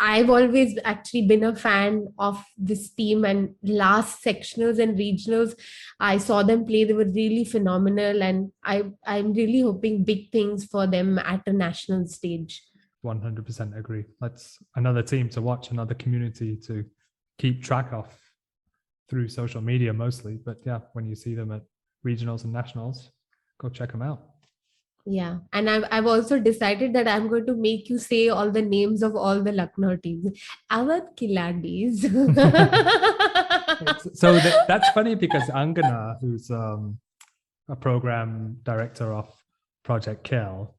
I've always actually been a fan of this team, and last sectionals and regionals I saw them play. They were really phenomenal, and I'm really hoping big things for them at a national stage. 100% agree. That's another team to watch, another community to keep track of through social media mostly. But yeah, when you see them at regionals and nationals, go check them out. Yeah, and I've also decided that I'm going to make you say all the names of all the Lucknow teams. Awadh Kiladis. So that's funny because Angana, who's a program director of Project Kill,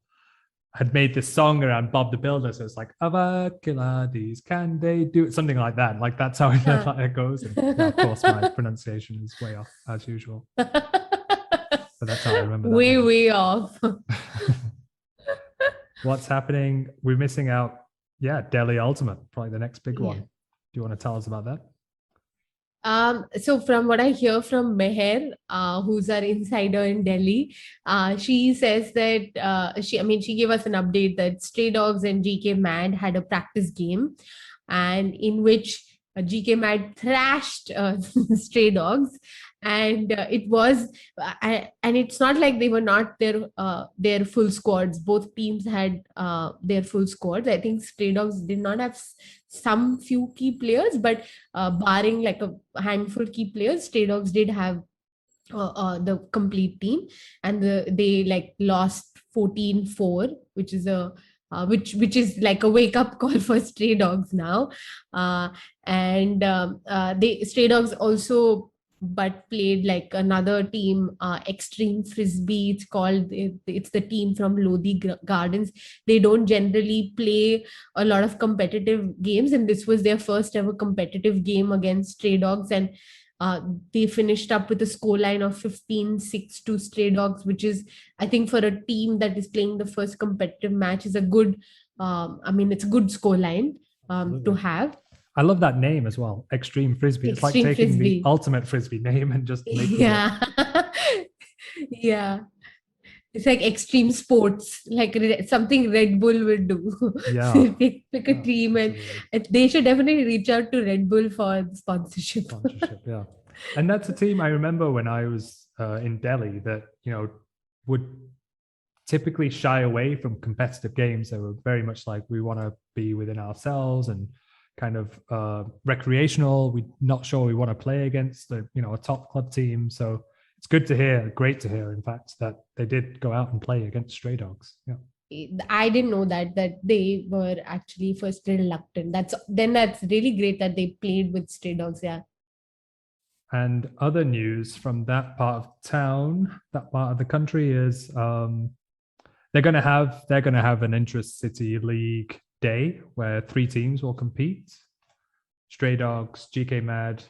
had made this song around Bob the Builder. So it's like, Awadh Kiladis, can they do it? Something like that. Like that's how it goes. And yeah, of course, my pronunciation is way off as usual. But that's how I remember that. Way off. What's happening? We're missing out. Yeah, Delhi Ultimate, probably the next big one. Do you want to tell us about that? So from what I hear from Meher, who's our insider in Delhi, she says that she gave us an update that Stray Dogs and GK Mad had a practice game, and in which GK Mad thrashed Stray Dogs. And it was and it's not like they were not their full squads. Both teams had their full squads. I think Stray Dogs did not have some few key players, but barring like a handful key players, Stray Dogs did have the complete team. And they like lost 14-4, which is which is like a wake up call for Stray Dogs now. And Stray Dogs also but played like another team, Extreme Frisbee. It's the team from Lodi Gardens. They don't generally play a lot of competitive games, and this was their first ever competitive game against Stray Dogs. And they finished up with a scoreline of 15-6 to Stray Dogs, which is, I think, for a team that is playing the first competitive match, is a good. It's a good scoreline to have. I love that name as well, Extreme Frisbee. It's like taking Frisbee, the ultimate Frisbee name, and just making it. Yeah. It's like extreme sports, like something Red Bull would do. Yeah. Pick a team, and they should definitely reach out to Red Bull for sponsorship. Yeah. And that's a team I remember when I was in Delhi that, would typically shy away from competitive games. They were very much like, we want to be within ourselves and kind of recreational. We're not sure we want to play against a top club team. So it's great to hear, in fact, that they did go out and play against Stray Dogs. Yeah. I didn't know that they were actually first reluctant. That's really great that they played with Stray Dogs. Yeah. And other news from that part of town, that part of the country, is they're going to have an Intra City League day where 3 teams will compete: Stray Dogs, GK Mad,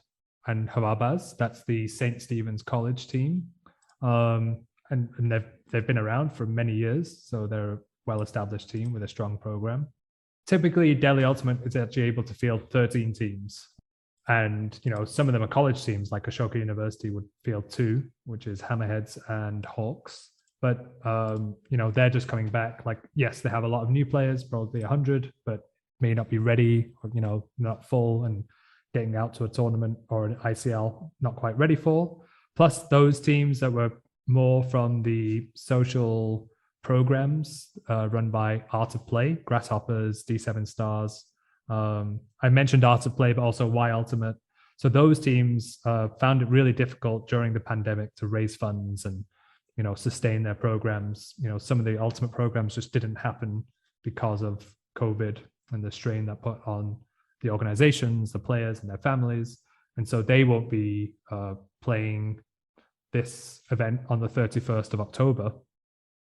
and Hawabaz. That's the St. Stephen's College team. And they've been around for many years, so they're a well-established team with a strong program. Typically, Delhi Ultimate is actually able to field 13 teams. And, some of them are college teams, like Ashoka University would field 2, which is Hammerheads and Hawks. But, they're just coming back. Like, yes, they have a lot of new players, probably 100, but may not be ready, or, not full, and getting out to a tournament or an ICL not quite ready for. Plus those teams that were more from the social programs run by Art of Play, Grasshoppers, D7 Stars. I mentioned Art of Play, but also Y Ultimate. So those teams found it really difficult during the pandemic to raise funds and, sustain their programs. Some of the Ultimate programs just didn't happen because of COVID and the strain that put on the organizations, the players, and their families. And so they won't be playing this event on the 31st of October.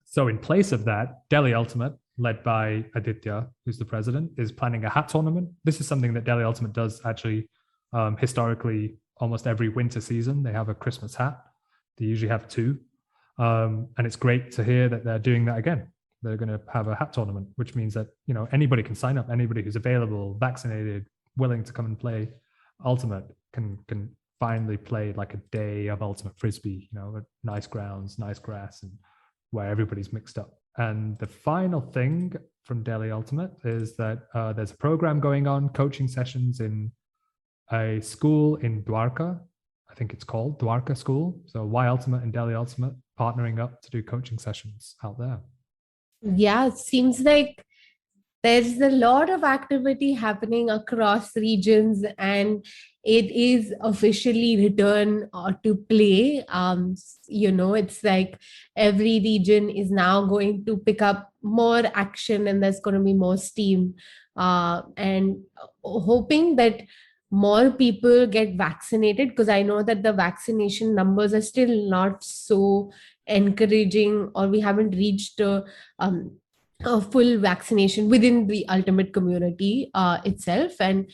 So in place of that, Delhi Ultimate, led by Aditya, who's the president, is planning a hat tournament. This is something that Delhi Ultimate does actually historically almost every winter season. They have a Christmas hat. They usually have two. And it's great to hear that they're doing that again. They're going to have a hat tournament, which means that, anybody can sign up. Anybody who's available, vaccinated, willing to come and play Ultimate can finally play like a day of Ultimate Frisbee, with nice grounds, nice grass, and where everybody's mixed up. And the final thing from Delhi Ultimate is that there's a program going on, coaching sessions in a school in Dwarka. I think it's called Dwarka School. So Y Ultimate and Delhi Ultimate partnering up to do coaching sessions out there. Yeah, it seems like there's a lot of activity happening across regions, and it is officially return to play. It's like every region is now going to pick up more action, and there's going to be more steam, and hoping that more people get vaccinated, because I know that the vaccination numbers are still not so encouraging, or we haven't reached a full vaccination within the Ultimate community itself. And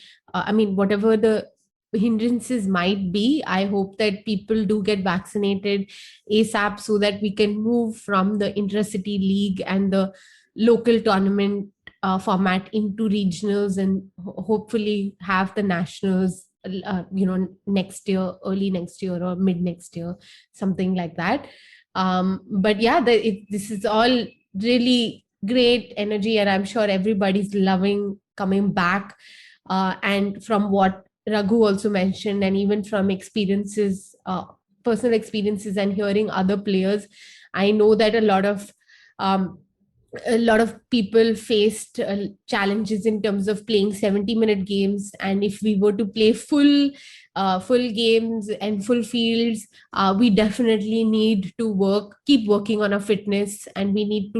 whatever the hindrances might be, I hope that people do get vaccinated ASAP so that we can move from the Intra City League and the local tournament format into regionals, and hopefully have the nationals next year, early next year or mid next year, something like that. But yeah, this is all really great energy, and I'm sure everybody's loving coming back. And from what Raghu also mentioned, and even from experiences, personal experiences, and hearing other players, I know that a lot of people faced challenges in terms of playing 70-minute games, and if we were to play full games and full fields, we definitely need to keep working on our fitness, and we need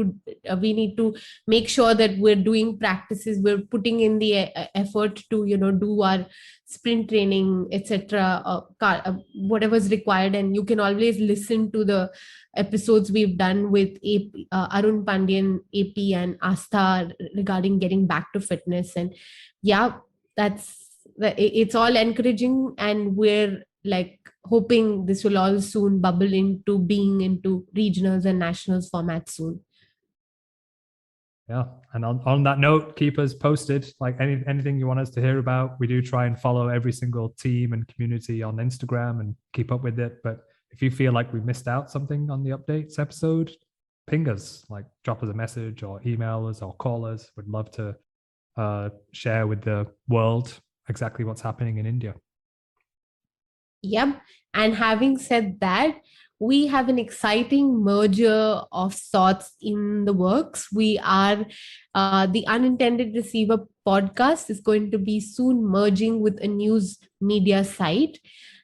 to make sure that we're doing practices, we're putting in the effort to do our sprint training, etc., whatever's required. And you can always listen to the episodes we've done with Arun Pandyan, AP, and Astha regarding getting back to fitness. And yeah, it's all encouraging, and we're like hoping this will all soon bubble into being into regionals and nationals format soon. Yeah, and on that note, keep us posted. Like anything you want us to hear about, we do try and follow every single team and community on Instagram and keep up with it. But if you feel like we missed out something on the updates episode, ping us, like drop us a message or email us or call us. We'd love to share with the world exactly what's happening in India. Yep. And having said that, we have an exciting merger of sorts in the works. We are the Unintended Receiver Podcast is going to be soon merging with a news media site,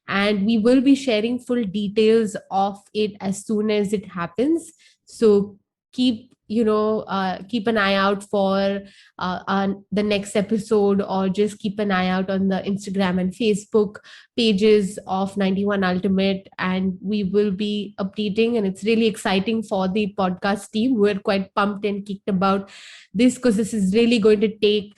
and we will be sharing full details of it as soon as it happens. So keep an eye out for the next episode, or just keep an eye out on the Instagram and Facebook pages of 91 Ultimate, and we will be updating. And it's really exciting for the podcast team. We're quite pumped and kicked about this, because this is really going to take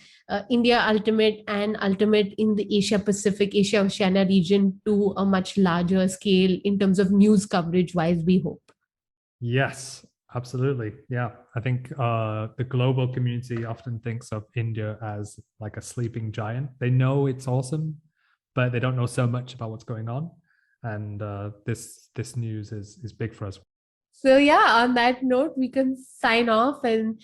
India Ultimate and Ultimate in the Asia Pacific, Asia Oceania region to a much larger scale in terms of news coverage wise, we hope. Yes, absolutely. Yeah, I think the global community often thinks of India as like a sleeping giant. They know it's awesome, but they don't know so much about what's going on. And this news is big for us. So yeah, on that note, we can sign off and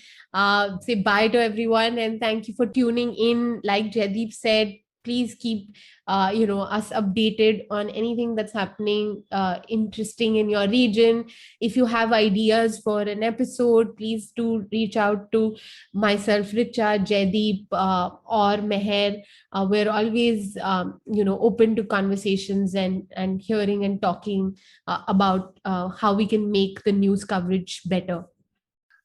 say bye to everyone. And thank you for tuning in. Like Jaidip said, please keep us updated on anything that's happening interesting in your region. If you have ideas for an episode, please do reach out to myself, Richa, Jaidip, or Meher. We're always open to conversations and hearing and talking about how we can make the news coverage better.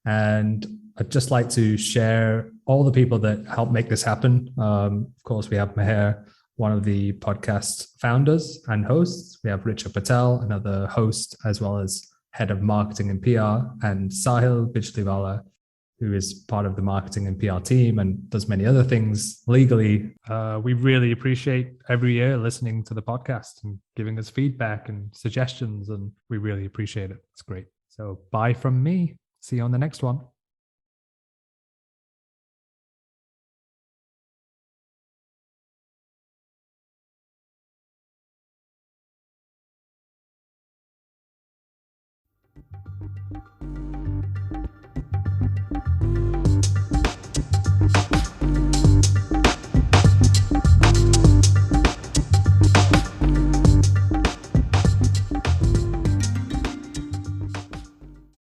And I'd just like to share all the people that helped make this happen. Of course, we have Meher, one of the podcast founders and hosts. We have Richa Patel, another host, as well as head of marketing and PR, and Sahil Bijliwala, who is part of the marketing and PR team and does many other things legally. We really appreciate every year listening to the podcast and giving us feedback and suggestions, and we really appreciate it. It's great. So bye from me. See you on the next one.